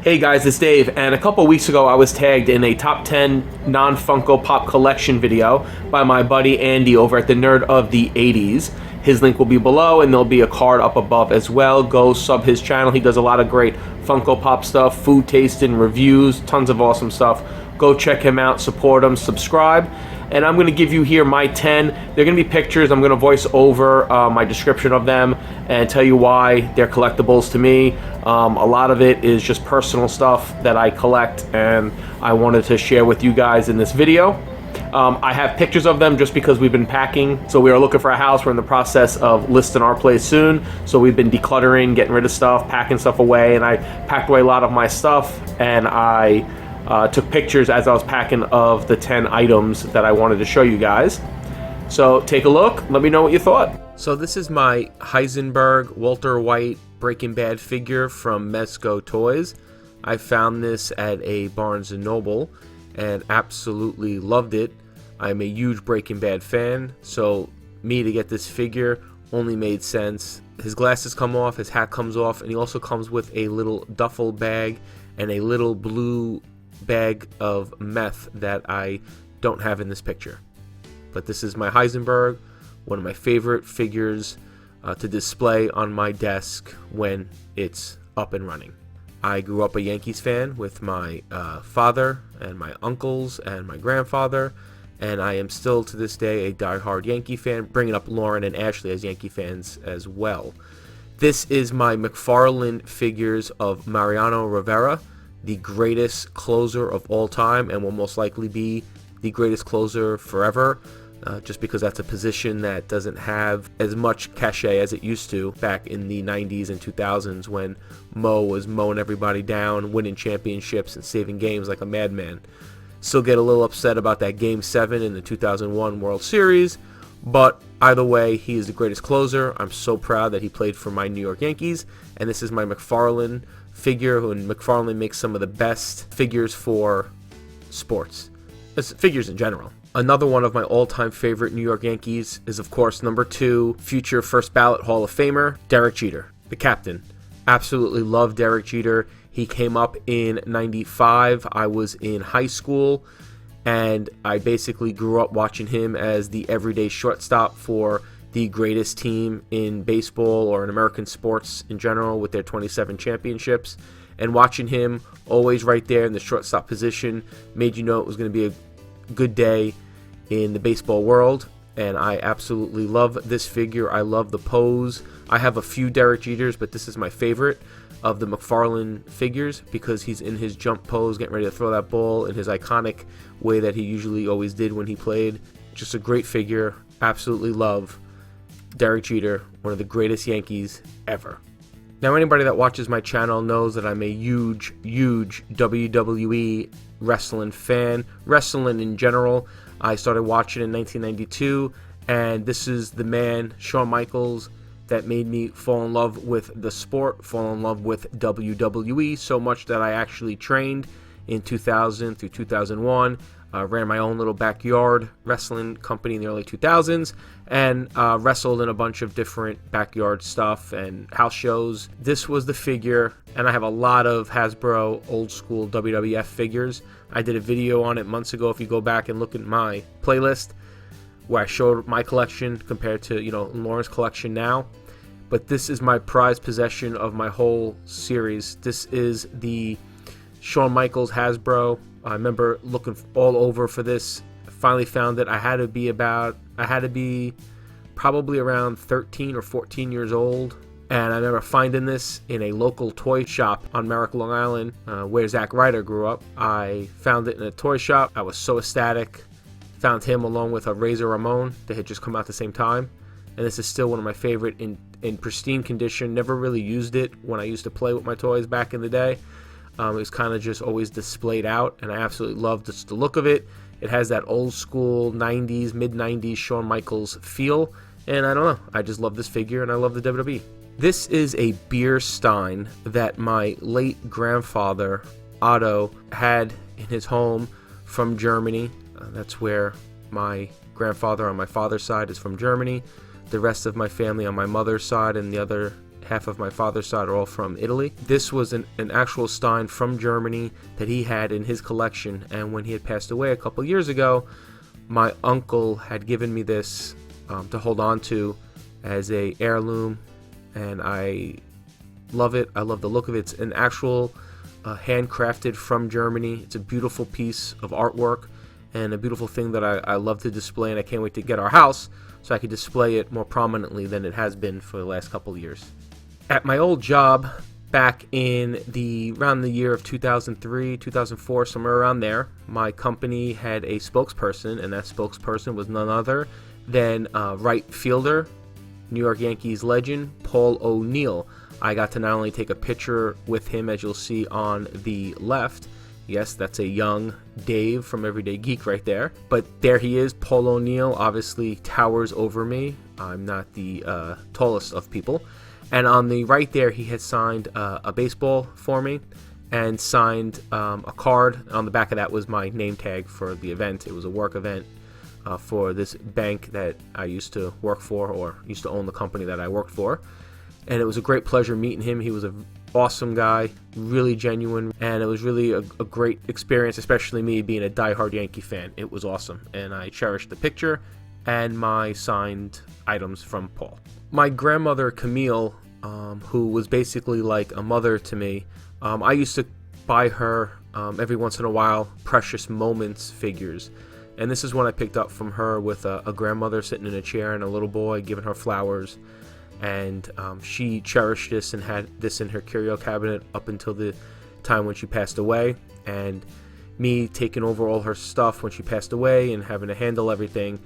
Hey guys, it's Dave, and a couple weeks ago I was tagged in a top 10 non-Funko Pop collection video by my buddy Andy over at the Nerd of the 80's. His link will be below, and there'll be a card up above as well. Go sub his channel. He does a lot of great Funko Pop stuff, food tasting, reviews, tons of awesome stuff. Go check him out, support him, subscribe. And I'm going to give you here my 10. They're going to be pictures. I'm going to voice over my description of them and tell you why they're collectibles to me. A lot of it is just personal stuff that I collect and I wanted to share with you guys in this video. I have pictures of them just because we've been packing. So we are looking for a house. We're in the process of listing our place soon. So we've been decluttering, getting rid of stuff, packing stuff away. And I packed away a lot of my stuff, and I took pictures as I was packing of the 10 items that I wanted to show you guys. So take a look. Let me know what you thought. So this is my Heisenberg Walter White Breaking Bad figure from Mezco Toys. I found this at a Barnes & Noble and absolutely loved it. I'm a huge Breaking Bad fan, so me to get this figure only made sense. His glasses come off, his hat comes off, and he also comes with a little duffel bag and a little blue bag of meth that I don't have in this picture. But this is my Heisenberg, one of my favorite figures to display on my desk when it's up and running. I grew up a Yankees fan with my father and my uncles and my grandfather, and I am still to this day a diehard Yankee fan, bringing up Lauren and Ashley as Yankee fans as well. This is my McFarlane figures of Mariano Rivera, the greatest closer of all time, and will most likely be the greatest closer forever, just because that's a position that doesn't have as much cachet as it used to back in the 90s and 2000s when Mo was mowing everybody down, winning championships and saving games like a madman. Still get a little upset about that Game 7 in the 2001 World Series, but either way, he is the greatest closer. I'm so proud that he played for my New York Yankees, and this is my McFarlane figure, and McFarlane makes some of the best figures for sports, figures in general. Another one of my all-time favorite New York Yankees is, of course, number 2, future first ballot Hall of Famer, Derek Jeter, the captain. Absolutely love Derek Jeter. He came up in '95. I was in high school, and I basically grew up watching him as the everyday shortstop for the greatest team in baseball or in American sports in general with their 27 championships. And watching him always right there in the shortstop position made you know it was going to be a good day in the baseball world. And I absolutely love this figure. I love the pose. I have a few Derek Jeters, but this is my favorite of the McFarlane figures because he's in his jump pose, getting ready to throw that ball in his iconic way that he usually always did when he played. Just a great figure. Absolutely love Derek Jeter, one of the greatest Yankees ever. Now, anybody that watches my channel knows that I'm a huge WWE wrestling fan. Wrestling in general. I started watching in 1992, and this is the man, Shawn Michaels, that made me fall in love with the sport, fall in love with WWE, so much that I actually trained in 2000 through 2001. Ran my own little backyard wrestling company in the early 2000s, and wrestled in a bunch of different backyard stuff and house shows. This was the figure, and I have a lot of Hasbro old school WWF figures. I did a video on it months ago if you go back and look at my playlist where I showed my collection compared to, Lauren's collection now. But this is my prized possession of my whole series. This is the Shawn Michaels Hasbro. I remember looking all over for this. I finally found it. I had to be probably around 13 or 14 years old. And I remember finding this in a local toy shop on Merrick, Long Island, where Zack Ryder grew up. I found it in a toy shop. I was so ecstatic. Found him along with a Razor Ramon that had just come out at the same time. And this is still one of my favorite in pristine condition. Never really used it when I used to play with my toys back in the day. It was kind of just always displayed out, and I absolutely love just the look of it. It has that old school 90s, mid-90s Shawn Michaels feel, and I don't know. I just love this figure, and I love the WWE. This is a beer Stein that my late grandfather, Otto, had in his home from Germany. That's where my grandfather on my father's side is from Germany. The rest of my family on my mother's side and the other half of my father's side are all from Italy. This was an actual Stein from Germany that he had in his collection, and when he had passed away a couple years ago, my uncle had given me this to hold on to as a heirloom, and I love it. I love the look of it. It's an actual handcrafted from Germany. It's a beautiful piece of artwork and a beautiful thing that I love to display, and I can't wait to get our house so I can display it more prominently than it has been for the last couple of years. At my old job back in around the year of 2003, 2004, somewhere around there, my company had a spokesperson, and that spokesperson was none other than right fielder, New York Yankees legend, Paul ONeill. I got to not only take a picture with him, as you'll see on the left. Yes, that's a young Dave from Everyday Geek right there. But there he is, Paul ONeill, obviously towers over me. I'm not the tallest of people. And on the right there, he had signed a baseball for me and signed a card. On the back of that was my name tag for the event. It was a work event for this bank that I used to work for, or used to own the company that I worked for. And it was a great pleasure meeting him. He was an awesome guy, really genuine, and it was really a great experience, especially me being a diehard Yankee fan. It was awesome, and I cherished the picture and my signed items from Paul. My grandmother, Camille, who was basically like a mother to me, I used to buy her every once in a while Precious Moments figures. And this is one I picked up from her with a grandmother sitting in a chair and a little boy giving her flowers. And she cherished this and had this in her curio cabinet up until the time when she passed away. And me taking over all her stuff when she passed away and having to handle everything,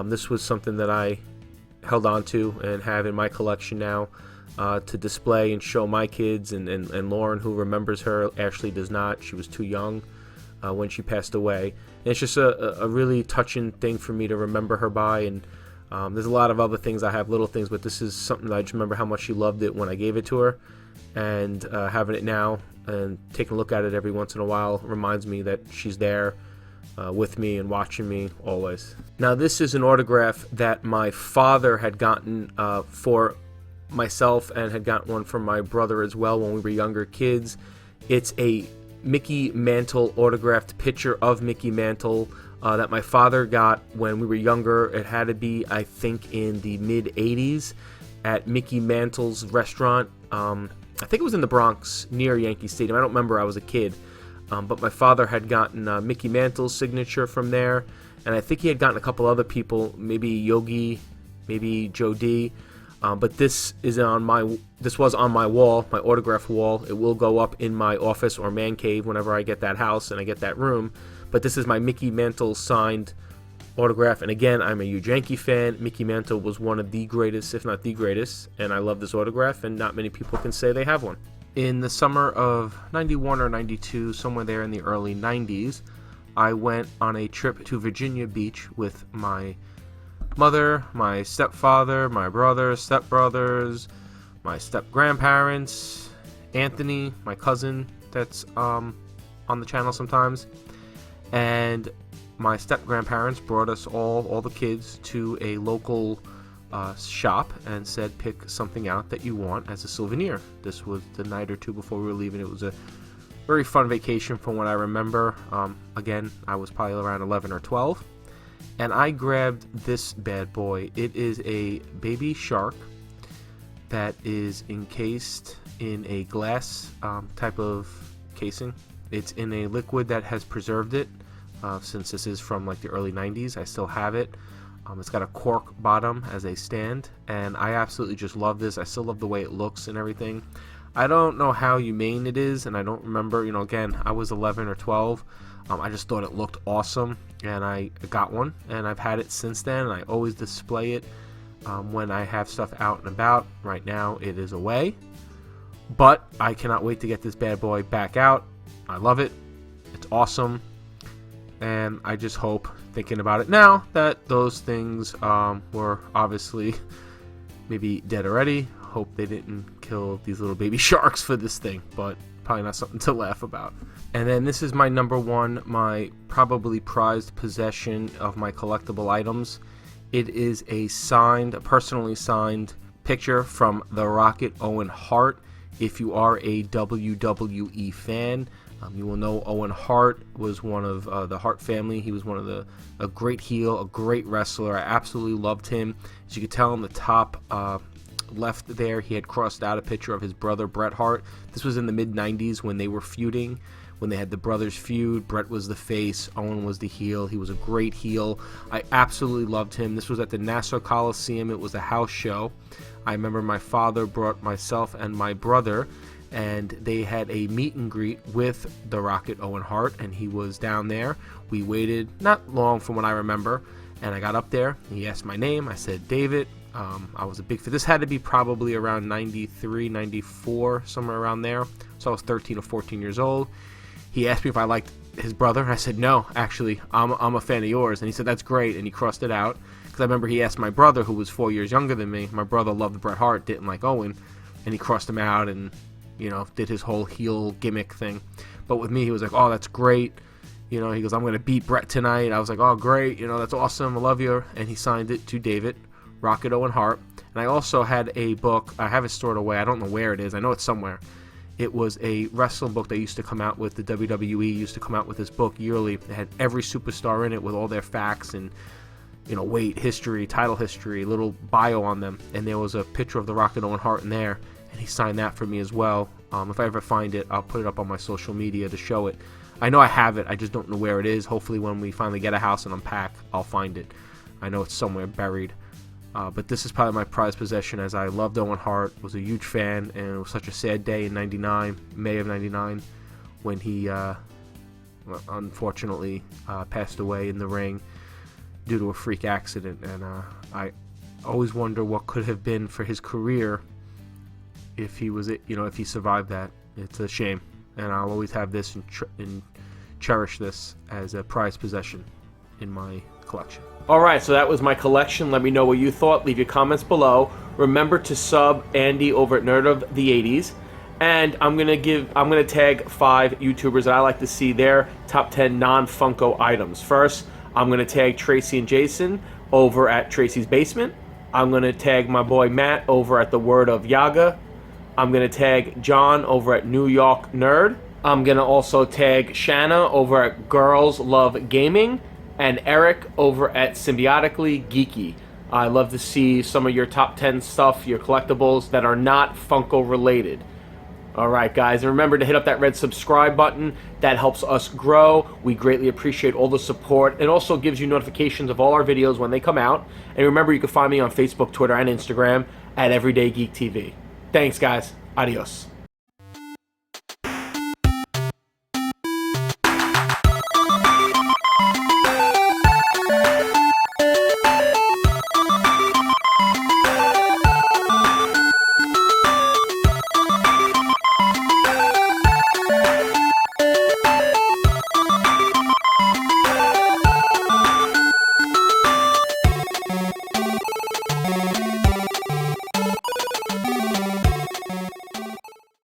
this was something that I held on to and have in my collection now to display and show my kids and Lauren, who remembers her. Ashley does not. She was too young when she passed away. And it's just a really touching thing for me to remember her by. And there's a lot of other things I have, little things, but this is something that I just remember how much she loved it when I gave it to her, and having it now and taking a look at it every once in a while reminds me that she's there with me and watching me always. Now, this is an autograph that my father had gotten for myself, and had gotten one from my brother as well when we were younger kids. It's a Mickey Mantle autographed picture of Mickey Mantle that my father got when we were younger. It had to be, I think, in the mid-80s at Mickey Mantle's restaurant. I think it was in the Bronx near Yankee Stadium. I don't remember. I was a kid. But my father had gotten Mickey Mantle's signature from there. And I think he had gotten a couple other people, maybe Yogi, maybe Joe D. But this was on my wall, my autograph wall. It will go up in my office or man cave whenever I get that house and I get that room. But this is my Mickey Mantle signed autograph. And again, I'm a huge Yankee fan. Mickey Mantle was one of the greatest, if not the greatest. And I love this autograph, and not many people can say they have one. In the summer of 91 or 92, somewhere there in the early 90s, I went on a trip to Virginia Beach with my mother, my stepfather, my brothers, stepbrothers, my step-grandparents, Anthony, my cousin that's on the channel sometimes, and my step-grandparents brought us all the kids to a local shop and said, pick something out that you want as a souvenir. This was the night or two before we were leaving. It was a very fun vacation from what I remember. Again, I was probably around 11 or 12. And I grabbed this bad boy. It is a baby shark that is encased in a glass type of casing. It's in a liquid that has preserved it since this is from like the early 90s. I still have it. It's got a cork bottom as a stand, and I absolutely just love this. I still love the way it looks and everything. I don't know how humane it is, and I don't remember, again, I was 11 or 12. I just thought it looked awesome, and I got one, and I've had it since then, and I always display it when I have stuff out and about. Right now, it is away, but I cannot wait to get this bad boy back out. I love it. It's awesome, and I just hope, thinking about it now, that those things were obviously maybe dead already. Hope they didn't kill these little baby sharks for this thing, but probably not something to laugh about. And then this is my number one, my probably prized possession of my collectible items. It is a personally signed picture from the Rocket Owen Hart. If you are a WWE fan, you will know Owen Hart was one of the Hart family. He was a great heel, a great wrestler. I absolutely loved him. As you can tell on the top left there, he had crossed out a picture of his brother Bret Hart. This was in the mid-90s when they were feuding, when they had the brothers feud. Bret was the face, Owen was the heel. He was a great heel. I absolutely loved him. This was at the Nassau Coliseum. It was a house show. I remember my father brought myself and my brother, and they had a meet and greet with the Rocket Owen Hart, and he was down there. We waited not long from what I remember, and I got up there. He asked my name. I said David. I was a big fan. This had to be probably around 93, 94, somewhere around there. So I was 13 or 14 years old. He asked me if I liked his brother, and I said, no, actually, I'm a fan of yours. And he said, that's great, and he crossed it out. Because I remember he asked my brother, who was 4 years younger than me. My brother loved Bret Hart, didn't like Owen, and he crossed him out and, did his whole heel gimmick thing. But with me, he was like, oh, that's great. He goes, I'm going to beat Bret tonight. I was like, oh, great. That's awesome. I love you. And he signed it to David, Rocket Owen Hart. And I also had a book. I have it stored away. I don't know where it is. I know it's somewhere. It was a wrestling book that used to come out with the WWE. Used to come out with this book yearly. It had every superstar in it with all their facts and, weight, history, title history, little bio on them. And there was a picture of the Rocket Owen Hart in there. And he signed that for me as well. If I ever find it, I'll put it up on my social media to show it. I know I have it. I just don't know where it is. Hopefully when we finally get a house and unpack, I'll find it. I know it's somewhere buried. But this is probably my prized possession, as I loved Owen Hart, was a huge fan, and it was such a sad day in May of 99, when he unfortunately passed away in the ring due to a freak accident. And I always wonder what could have been for his career if he survived that. It's a shame, and I'll always have this and cherish this as a prized possession in my collection. Alright, so that was my collection. Let me know what you thought. Leave your comments below. Remember to sub Andy over at Nerd of the 80's. And I'm gonna tag 5 YouTubers that I like to see their top 10 non-Funko items. First, I'm gonna tag Tracey and Jason over at Tracey's Basement. I'm gonna tag my boy Matt over at the Word of YAGA. I'm gonna tag John over at Yawk Nerd. I'm gonna also tag Shanna over at Girls Love Gaming, and Eric over at Symbiotically Geeky. I love to see some of your top 10 stuff, your collectibles that are not Funko related. Alright guys, and remember to hit up that red subscribe button. That helps us grow. We greatly appreciate all the support. It also gives you notifications of all our videos when they come out. And remember, you can find me on Facebook, Twitter, and Instagram at Everyday Geek TV. Thanks guys. Adios.